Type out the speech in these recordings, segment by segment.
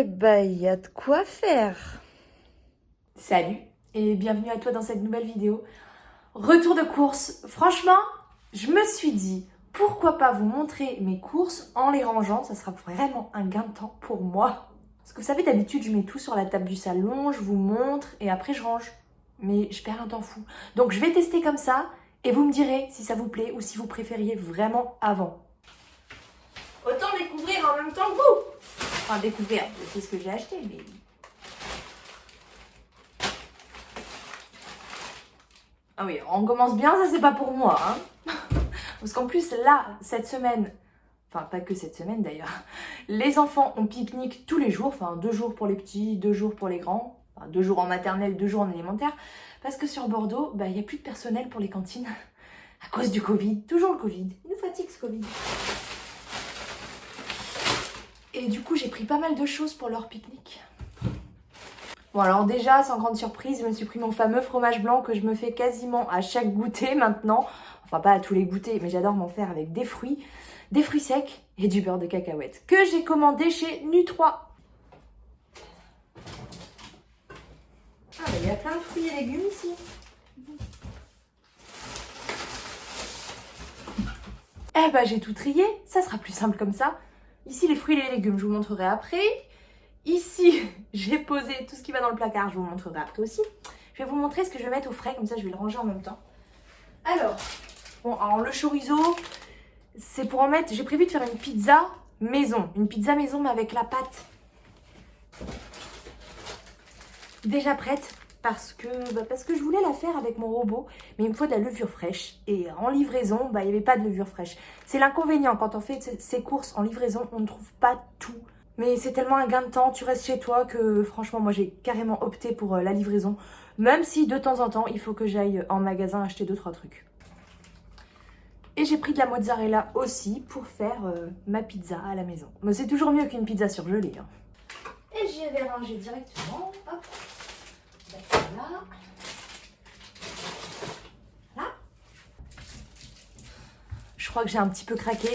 Eh ben, il y a de quoi faire. Salut et bienvenue à toi dans cette nouvelle vidéo. Retour de course. Franchement, je me suis dit, pourquoi pas vous montrer mes courses en les rangeant. Ça sera vraiment un gain de temps pour moi. Parce que vous savez, d'habitude, je mets tout sur la table du salon, je vous montre et après je range. Mais je perds un temps fou. Donc je vais tester comme ça et vous me direz si ça vous plaît ou si vous préfériez vraiment avant. Autant découvrir en même temps que vous. Enfin, découvrir, c'est ce que j'ai acheté, mais... Ah oui, on commence bien, ça c'est pas pour moi. Hein. Parce qu'en plus, là, cette semaine, enfin pas que cette semaine d'ailleurs, les enfants ont pique-nique tous les jours, enfin 2 jours pour les petits, 2 jours pour les grands, enfin 2 jours en maternelle, 2 jours en élémentaire, parce que sur Bordeaux, il n'y a plus de personnel pour les cantines à cause du Covid, toujours le Covid, il nous fatigue ce Covid. Et du coup, j'ai pris pas mal de choses pour leur pique-nique. Bon alors déjà, sans grande surprise, je me suis pris mon fameux fromage blanc que je me fais quasiment à chaque goûter maintenant. Enfin pas à tous les goûters, mais j'adore m'en faire avec des fruits secs et du beurre de cacahuète que j'ai commandé chez Nu3. Ah il y a plein de fruits et légumes ici. Eh ben j'ai tout trié, ça sera plus simple comme ça. Ici les fruits et les légumes, je vous montrerai après. Ici, j'ai posé tout ce qui va dans le placard, je vous montrerai après aussi. Je vais vous montrer ce que je vais mettre au frais, comme ça je vais le ranger en même temps. Alors, bon, alors le chorizo, c'est pour en mettre, j'ai prévu de faire une pizza maison. Une pizza maison, mais avec la pâte déjà prête. Parce que je voulais la faire avec mon robot, mais il me faut de la levure fraîche. Et en livraison, il n'y avait pas de levure fraîche. C'est l'inconvénient, quand on fait ces courses en livraison, on ne trouve pas tout. Mais c'est tellement un gain de temps, tu restes chez toi que franchement moi j'ai carrément opté pour la livraison. Même si de temps en temps il faut que j'aille en magasin acheter 2-3 trucs. Et j'ai pris de la mozzarella aussi pour faire ma pizza à la maison. Mais c'est toujours mieux qu'une pizza surgelée. Hein. Et j'y vais ranger directement. Hop. Là. Là. Je crois que j'ai un petit peu craqué.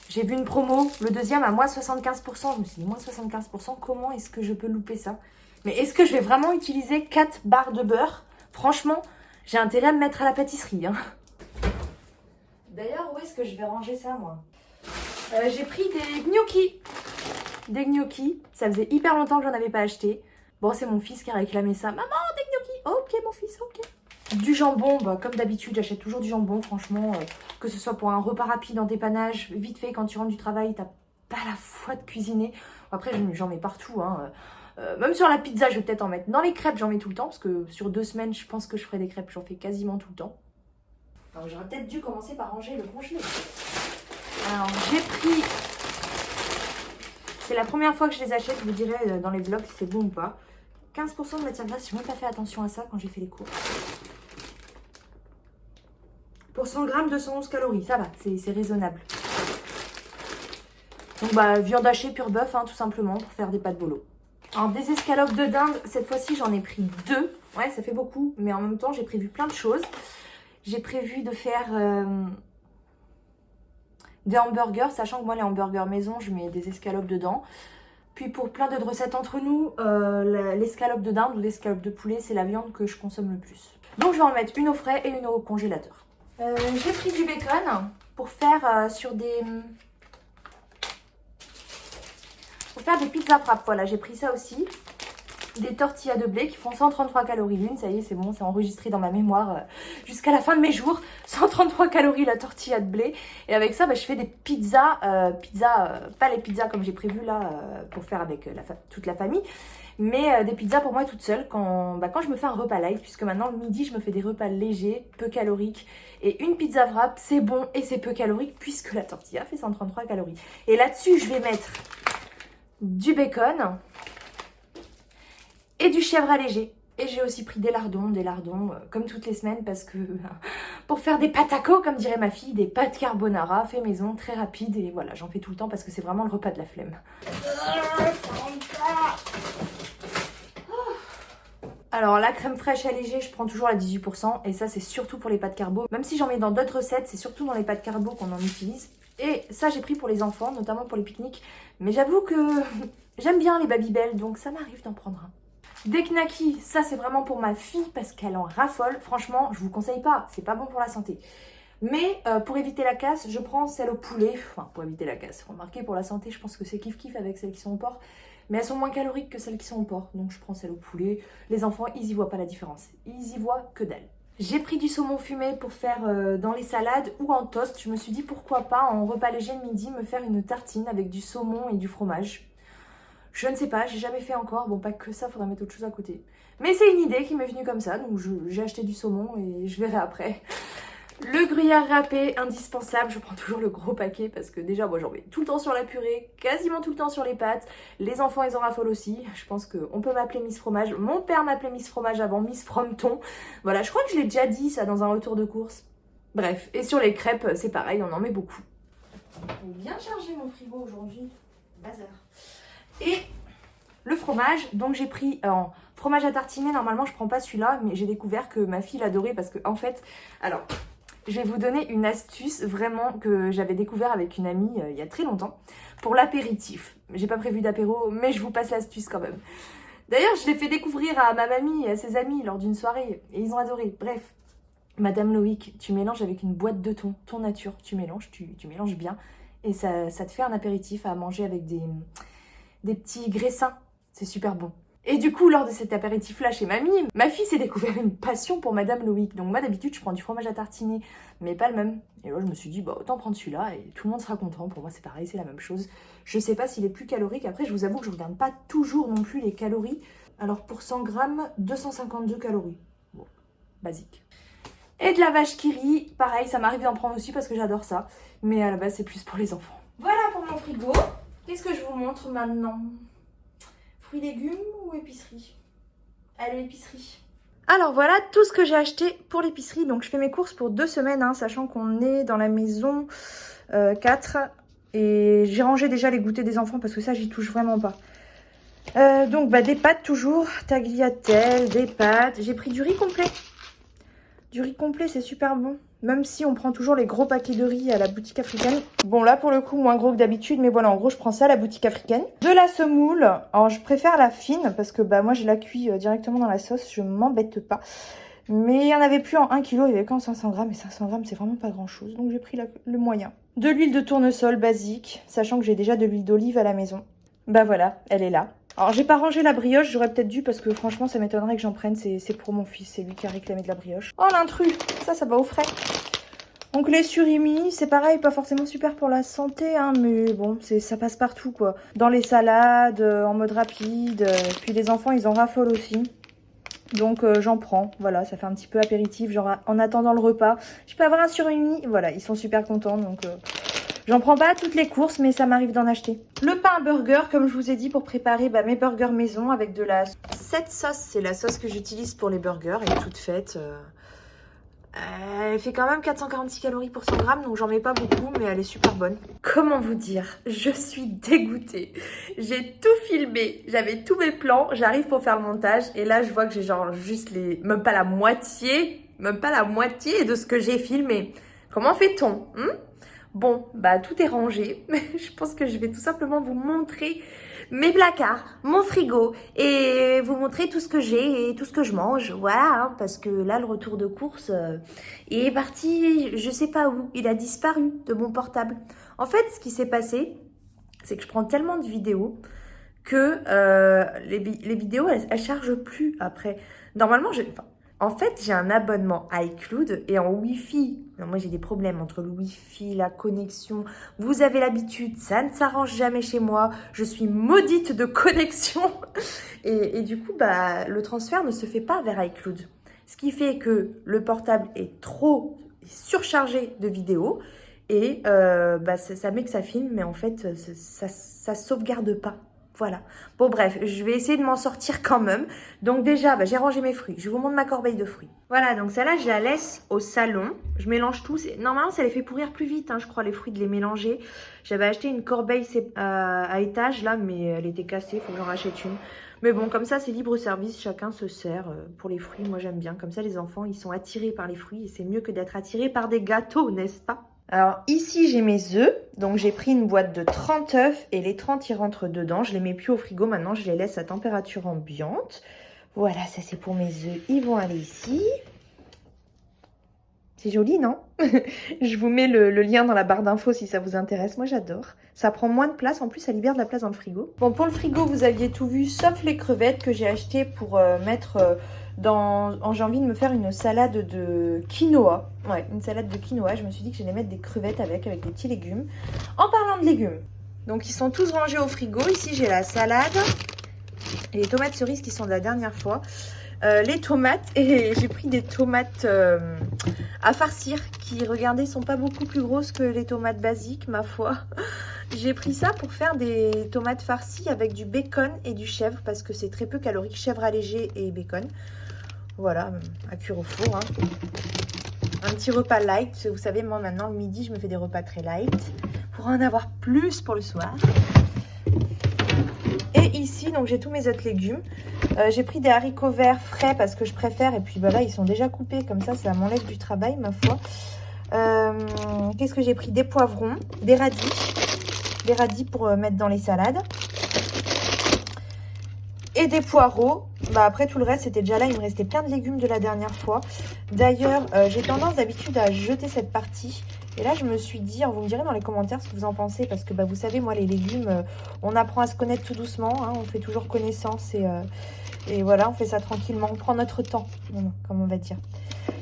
J'ai vu une promo, le deuxième à moins 75%. Je me suis dit, moins 75%, comment est-ce que je peux louper ça? Mais est-ce que je vais vraiment utiliser 4 barres de beurre? Franchement, j'ai intérêt à me mettre à la pâtisserie. Hein. D'ailleurs, où est-ce que je vais ranger ça, moi? J'ai pris des gnocchis. Des gnocchis. Ça faisait hyper longtemps que j'en avais pas acheté. Bon, c'est mon fils qui a réclamé ça. Maman, des gnocchis. Ok, mon fils, ok. Du jambon, comme d'habitude, j'achète toujours du jambon, franchement, que ce soit pour un repas rapide en dépannage, vite fait quand tu rentres du travail, t'as pas la foi de cuisiner. Après, j'en mets partout, hein. Même sur la pizza, je vais peut-être en mettre. Dans les crêpes, j'en mets tout le temps, parce que sur 2 semaines, je pense que je ferai des crêpes, j'en fais quasiment tout le temps. Alors, j'aurais peut-être dû commencer par ranger le congelé. Alors, j'ai pris... C'est la première fois que je les achète, je vous dirai dans les vlogs si c'est bon ou pas. 15% de matière grasse, j'ai même pas fait attention à ça quand j'ai fait les courses. Pour 100 grammes, 211 calories, ça va, c'est raisonnable. Donc viande hachée pur bœuf, hein, tout simplement, pour faire des pâtes bolo. Alors des escalopes de dinde, cette fois-ci j'en ai pris 2. Ouais, ça fait beaucoup, mais en même temps j'ai prévu plein de choses. J'ai prévu de faire des hamburgers, sachant que moi les hamburgers maison, je mets des escalopes dedans. Puis pour plein d'autres recettes entre nous, l'escalope de dinde ou l'escalope de poulet, c'est la viande que je consomme le plus. Donc je vais en mettre une au frais et une au congélateur. J'ai pris du bacon pour faire pour faire des pizzas frappes. Voilà, j'ai pris ça aussi. Des tortillas de blé qui font 133 calories l'une. Ça y est, c'est bon, c'est enregistré dans ma mémoire jusqu'à la fin de mes jours. 133 calories la tortilla de blé. Et avec ça, je fais des pizzas. Pas les pizzas comme j'ai prévu là pour faire avec toute la famille. Mais des pizzas pour moi toute seule quand je me fais un repas light. Puisque maintenant, le midi, je me fais des repas légers, peu caloriques. Et une pizza wrap, c'est bon et c'est peu calorique puisque la tortilla fait 133 calories. Et là-dessus, je vais mettre du bacon et du chèvre allégé. Et j'ai aussi pris des lardons comme toutes les semaines parce que pour faire des pâtes taco, comme dirait ma fille, des pâtes carbonara fait maison, très rapide. Et voilà, j'en fais tout le temps parce que c'est vraiment le repas de la flemme. Alors la crème fraîche allégée, je prends toujours la 18% et ça c'est surtout pour les pâtes carbo. Même si j'en mets dans d'autres recettes, c'est surtout dans les pâtes carbo qu'on en utilise. Et ça j'ai pris pour les enfants, notamment pour les pique-niques. Mais j'avoue que J'aime bien les Babybel, donc ça m'arrive d'en prendre un. Des knackis, ça c'est vraiment pour ma fille parce qu'elle en raffole. Franchement, je vous conseille pas, c'est pas bon pour la santé. Mais pour éviter la casse, je prends celle au poulet. Enfin, pour éviter la casse. Remarquez, pour la santé, je pense que c'est kiff-kiff avec celles qui sont au porc. Mais elles sont moins caloriques que celles qui sont au porc. Donc je prends celle au poulet. Les enfants, ils y voient pas la différence. Ils y voient que dalle. J'ai pris du saumon fumé pour faire dans les salades ou en toast. Je me suis dit pourquoi pas en repas léger de midi me faire une tartine avec du saumon et du fromage. Je ne sais pas, j'ai jamais fait encore. Bon, pas que ça, faudrait mettre autre chose à côté. Mais c'est une idée qui m'est venue comme ça. Donc j'ai acheté du saumon et je verrai après. Le gruyère râpé, indispensable, je prends toujours le gros paquet parce que déjà moi j'en mets tout le temps sur la purée, quasiment tout le temps sur les pâtes. Les enfants ils en raffolent aussi, je pense qu'on peut m'appeler Miss Fromage. Mon père m'appelait Miss Fromage avant, Miss Frometon. Voilà, je crois que je l'ai déjà dit ça dans un retour de course. Bref, et sur les crêpes c'est pareil, on en met beaucoup. Bien chargé mon frigo aujourd'hui, bazar. Et le fromage, donc j'ai pris en fromage à tartiner, normalement je prends pas celui-là, mais j'ai découvert que ma fille l'adorait parce que en fait, alors... Je vais vous donner une astuce vraiment que j'avais découvert avec une amie il y a très longtemps pour l'apéritif. J'ai pas prévu d'apéro, mais je vous passe l'astuce quand même. D'ailleurs, je l'ai fait découvrir à ma mamie et à ses amis lors d'une soirée et ils ont adoré. Bref, Madame Loïc, tu mélanges avec une boîte de thon nature. Tu mélanges, tu mélanges bien et ça te fait un apéritif à manger avec des petits graissins. C'est super bon. Et du coup, lors de cet apéritif-là chez mamie, ma fille s'est découvert une passion pour Madame Loïc. Donc moi, d'habitude, je prends du fromage à tartiner, mais pas le même. Et là, je me suis dit, bah autant prendre celui-là et tout le monde sera content. Pour moi, c'est pareil, c'est la même chose. Je sais pas s'il est plus calorique. Après, je vous avoue que je regarde pas toujours non plus les calories. Alors, pour 100 grammes, 252 calories. Bon, basique. Et de la vache qui rit. Pareil, ça m'arrive d'en prendre aussi parce que j'adore ça. Mais à la base, c'est plus pour les enfants. Voilà pour mon frigo. Qu'est-ce que je vous montre maintenant ? Fruits, légumes ou épicerie? Allez, épicerie. Alors voilà tout ce que j'ai acheté pour l'épicerie. Donc je fais mes courses pour 2 semaines, hein, sachant qu'on est dans la maison 4. Et j'ai rangé déjà les goûters des enfants parce que ça, j'y touche vraiment pas. Donc des pâtes toujours, tagliatelle, des pâtes. J'ai pris du riz complet. Du riz complet, c'est super bon. Même si on prend toujours les gros paquets de riz à la boutique africaine. Bon, là, pour le coup, moins gros que d'habitude. Mais voilà, en gros, je prends ça à la boutique africaine. De la semoule. Alors, je préfère la fine parce que moi, je la cuis directement dans la sauce. Je m'embête pas. Mais il n'y en avait plus en 1 kg. Il y avait qu'en 500 grammes. Et 500 grammes, c'est vraiment pas grand-chose. Donc, j'ai pris le moyen. De l'huile de tournesol basique. Sachant que j'ai déjà de l'huile d'olive à la maison. Voilà, elle est là. Alors, j'ai pas rangé la brioche, j'aurais peut-être dû parce que franchement, ça m'étonnerait que j'en prenne. C'est pour mon fils, c'est lui qui a réclamé de la brioche. Oh, l'intrus, ça va au frais. Donc, les surimi, c'est pareil, pas forcément super pour la santé, hein, mais bon, ça passe partout, quoi. Dans les salades, en mode rapide, puis les enfants, ils en raffolent aussi. Donc, j'en prends, voilà, ça fait un petit peu apéritif, genre en attendant le repas. Je peux avoir un surimi, voilà, ils sont super contents, donc... J'en prends pas toutes les courses, mais ça m'arrive d'en acheter. Le pain burger, comme je vous ai dit, pour préparer mes burgers maison avec de la... Cette sauce, c'est la sauce que j'utilise pour les burgers. Elle est toute faite. Elle fait quand même 446 calories pour 100 grammes, donc j'en mets pas beaucoup, mais elle est super bonne. Comment vous dire? Je suis dégoûtée. J'ai tout filmé, j'avais tous mes plans, j'arrive pour faire le montage, et là je vois que j'ai genre juste même pas la moitié de ce que j'ai filmé. Comment fait-on? Bon, tout est rangé. Je pense que je vais tout simplement vous montrer mes placards, mon frigo et vous montrer tout ce que j'ai et tout ce que je mange. Voilà, hein, parce que là, le retour de course est parti, je sais pas où. Il a disparu de mon portable. En fait, ce qui s'est passé, c'est que je prends tellement de vidéos que les vidéos, elles chargent plus après. Normalement, en fait, j'ai un abonnement iCloud et en Wi-Fi. Moi, j'ai des problèmes entre le Wi-Fi, la connexion. Vous avez l'habitude, ça ne s'arrange jamais chez moi. Je suis maudite de connexion. Et du coup, le transfert ne se fait pas vers iCloud. Ce qui fait que le portable est trop surchargé de vidéos. Et ça met que ça filme, mais en fait, ça sauvegarde pas. Voilà. Bon, bref, je vais essayer de m'en sortir quand même. Donc déjà, j'ai rangé mes fruits. Je vous montre ma corbeille de fruits. Voilà, donc celle-là, je la laisse au salon. Je mélange tout. Normalement, ça les fait pourrir plus vite, hein, je crois, les fruits, de les mélanger. J'avais acheté une corbeille à étage, là, mais elle était cassée. Il faut que j'en rachète une. Mais bon, comme ça, c'est libre service. Chacun se sert pour les fruits. Moi, j'aime bien. Comme ça, les enfants, ils sont attirés par les fruits. Et c'est mieux que d'être attirés par des gâteaux, n'est-ce pas? Alors ici j'ai mes œufs, donc j'ai pris une boîte de 30 œufs et les 30 ils rentrent dedans. Je les mets plus au frigo maintenant, je les laisse à température ambiante. Voilà, ça c'est pour mes œufs, ils vont aller ici. C'est joli, non? Je vous mets le lien dans la barre d'infos si ça vous intéresse, moi j'adore. Ça prend moins de place, en plus ça libère de la place dans le frigo. Bon, pour le frigo vous aviez tout vu sauf les crevettes que j'ai achetées pour mettre... J'ai envie de me faire une salade de quinoa. Ouais, une salade de quinoa. Je me suis dit que j'allais mettre des crevettes avec des petits légumes. En parlant de légumes, donc ils sont tous rangés au frigo. Ici, j'ai la salade et les tomates cerises qui sont de la dernière fois. Les tomates, et j'ai pris des tomates à farcir qui, regardez, sont pas beaucoup plus grosses que les tomates basiques, ma foi. J'ai pris ça pour faire des tomates farcies avec du bacon et du chèvre parce que c'est très peu calorique, chèvre allégé et bacon. Voilà, à cuire au four. Hein. Un petit repas light. Vous savez, moi maintenant, le midi, je me fais des repas très light pour en avoir plus pour le soir. Et ici, donc j'ai tous mes autres légumes. J'ai pris des haricots verts frais parce que je préfère. Et puis voilà, ils sont déjà coupés. Comme ça m'enlève du travail, ma foi. Qu'est-ce que j'ai pris? Des poivrons, des radis. Des radis pour mettre dans les salades. Et des poireaux. Bah après tout le reste c'était déjà là, il me restait plein de légumes de la dernière fois. D'ailleurs j'ai tendance d'habitude à jeter cette partie. Et là je me suis dit, alors vous me direz dans les commentaires ce que vous en pensez. Parce que bah, vous savez moi les légumes, on apprend à se connaître tout doucement. Hein, on fait toujours connaissance et voilà on fait ça tranquillement. On prend notre temps comme on va dire.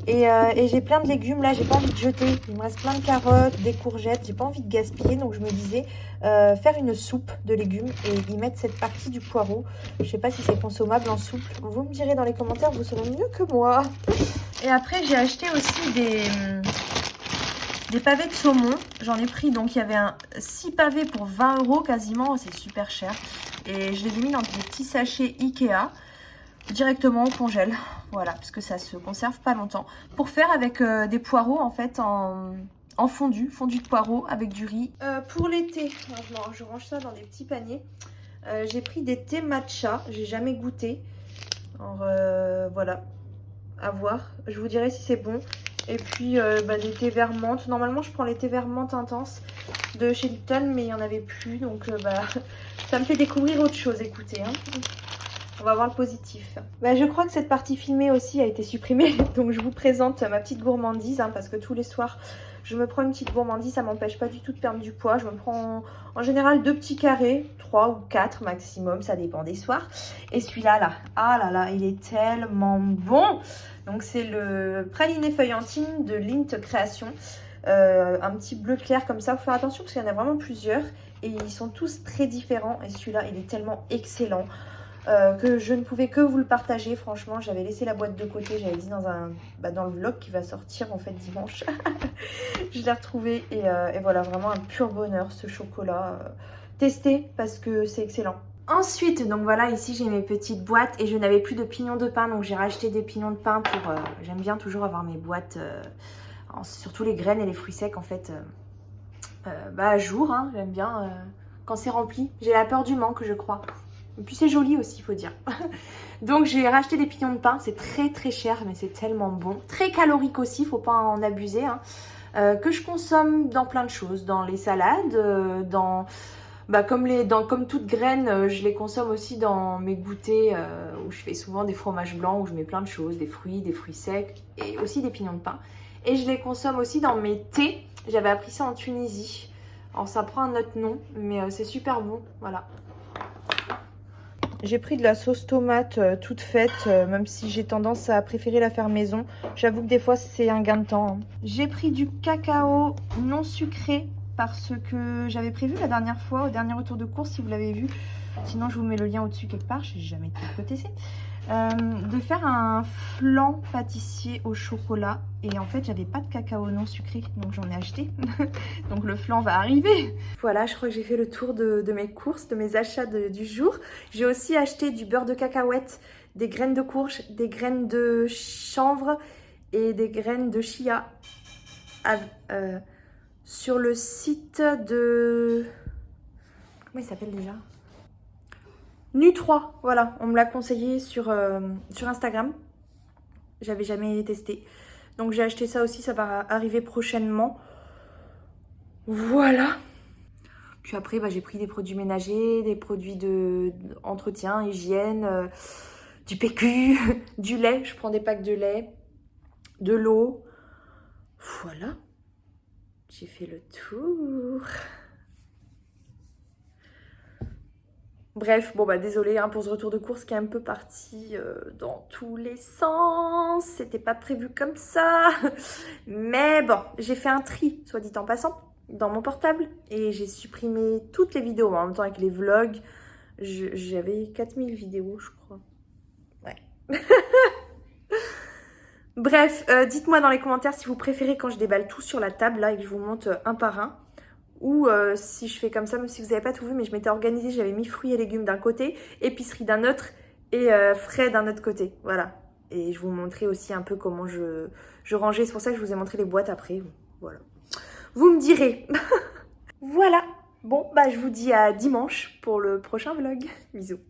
Et j'ai plein de légumes là, j'ai pas envie de jeter. Il me reste plein de carottes, des courgettes, j'ai pas envie de gaspiller. Donc je me disais faire une soupe de légumes et y mettre cette partie du poireau. Je sais pas si c'est consommable en soupe. Vous me direz dans les commentaires, vous saurez mieux que moi. Et après j'ai acheté aussi des pavés de saumon. J'en ai pris, donc il y avait 6 pavés pour 20 € quasiment, c'est super cher. Et je les ai mis dans des petits sachets Ikea. Directement au congèle, voilà, parce que ça se conserve pas longtemps. Pour faire avec des poireaux en fait en fondu de poireaux avec du riz. Pour l'été, je range ça dans des petits paniers. J'ai pris des thés matcha, j'ai jamais goûté. Alors voilà, à voir. Je vous dirai si c'est bon. Et puis des thés vert menthe. Normalement je prends les thés vert menthe intenses de chez Lipton, mais il n'y en avait plus. Donc ça me fait découvrir autre chose, écoutez. Hein. On va voir le positif. Je crois que cette partie filmée aussi a été supprimée. Donc je vous présente ma petite gourmandise. Hein, parce que tous les soirs, je me prends une petite gourmandise. Ça m'empêche pas du tout de perdre du poids. Je me prends en général 2 petits carrés. 3 ou 4 maximum. Ça dépend des soirs. Et celui-là, là. Ah là là, il est tellement bon. Donc c'est le praliné feuillantine de Lint Création. Un petit bleu clair comme ça. Il faut faire attention parce qu'il y en a vraiment plusieurs. Et ils sont tous très différents. Et celui-là, il est tellement excellent. Que je ne pouvais que vous le partager. Franchement, j'avais laissé la boîte de côté. J'avais dit dans le vlog qui va sortir en fait dimanche. Je l'ai retrouvé et voilà, vraiment un pur bonheur ce chocolat. Testez parce que c'est excellent. Ensuite, donc voilà, ici j'ai mes petites boîtes et je n'avais plus de pignons de pain. Donc j'ai racheté des pignons de pain pour... J'aime bien toujours avoir mes boîtes, surtout les graines et les fruits secs en fait, à jour. Hein, j'aime bien quand c'est rempli. J'ai la peur du manque, je crois. Et puis c'est joli aussi, il faut dire. Donc j'ai racheté des pignons de pain. C'est très très cher, mais c'est tellement bon. Très calorique aussi, faut pas en abuser. Hein. Que je consomme dans plein de choses. Dans les salades, comme toute graine, je les consomme aussi dans mes goûters où je fais souvent des fromages blancs, où je mets plein de choses. Des fruits secs et aussi des pignons de pain. Et je les consomme aussi dans mes thés. J'avais appris ça en Tunisie. Alors ça prend un autre nom, mais c'est super bon. Voilà. J'ai pris de la sauce tomate toute faite, même si j'ai tendance à préférer la faire maison. J'avoue que des fois, c'est un gain de temps. Hein. J'ai pris du cacao non sucré parce que j'avais prévu la dernière fois, au dernier retour de course, si vous l'avez vu. Sinon, je vous mets le lien au-dessus quelque part. J'ai jamais testé. De faire un flan pâtissier au chocolat. Et en fait, j'avais pas de cacao non sucré, donc j'en ai acheté. Donc le flan va arriver. Voilà, je crois que j'ai fait le tour de mes courses, de mes achats du jour. J'ai aussi acheté du beurre de cacahuète, des graines de courge, des graines de chanvre et des graines de chia. Sur le site de... Comment il s'appelle déjà ? Nu3, voilà, on me l'a conseillé sur Instagram. J'avais jamais testé. Donc j'ai acheté ça aussi, ça va arriver prochainement. Voilà. Puis après, j'ai pris des produits ménagers, des produits d'entretien, hygiène, du PQ, du lait. Je prends des packs de lait, de l'eau. Voilà. J'ai fait le tour. Bref, désolée pour ce retour de course qui est un peu parti dans tous les sens. C'était pas prévu comme ça. Mais bon, j'ai fait un tri, soit dit en passant, dans mon portable. Et j'ai supprimé toutes les vidéos en même temps avec les vlogs. J'avais 4000 vidéos, je crois. Ouais. Bref, dites-moi dans les commentaires si vous préférez quand je déballe tout sur la table là et que je vous montre un par un. Ou si je fais comme ça, même si vous n'avez pas tout vu, mais je m'étais organisée, j'avais mis fruits et légumes d'un côté, épicerie d'un autre et frais d'un autre côté. Voilà. Et je vous montrais aussi un peu comment je rangeais. C'est pour ça que je vous ai montré les boîtes après. Voilà. Vous me direz. Voilà. Bon, je vous dis à dimanche pour le prochain vlog. Bisous.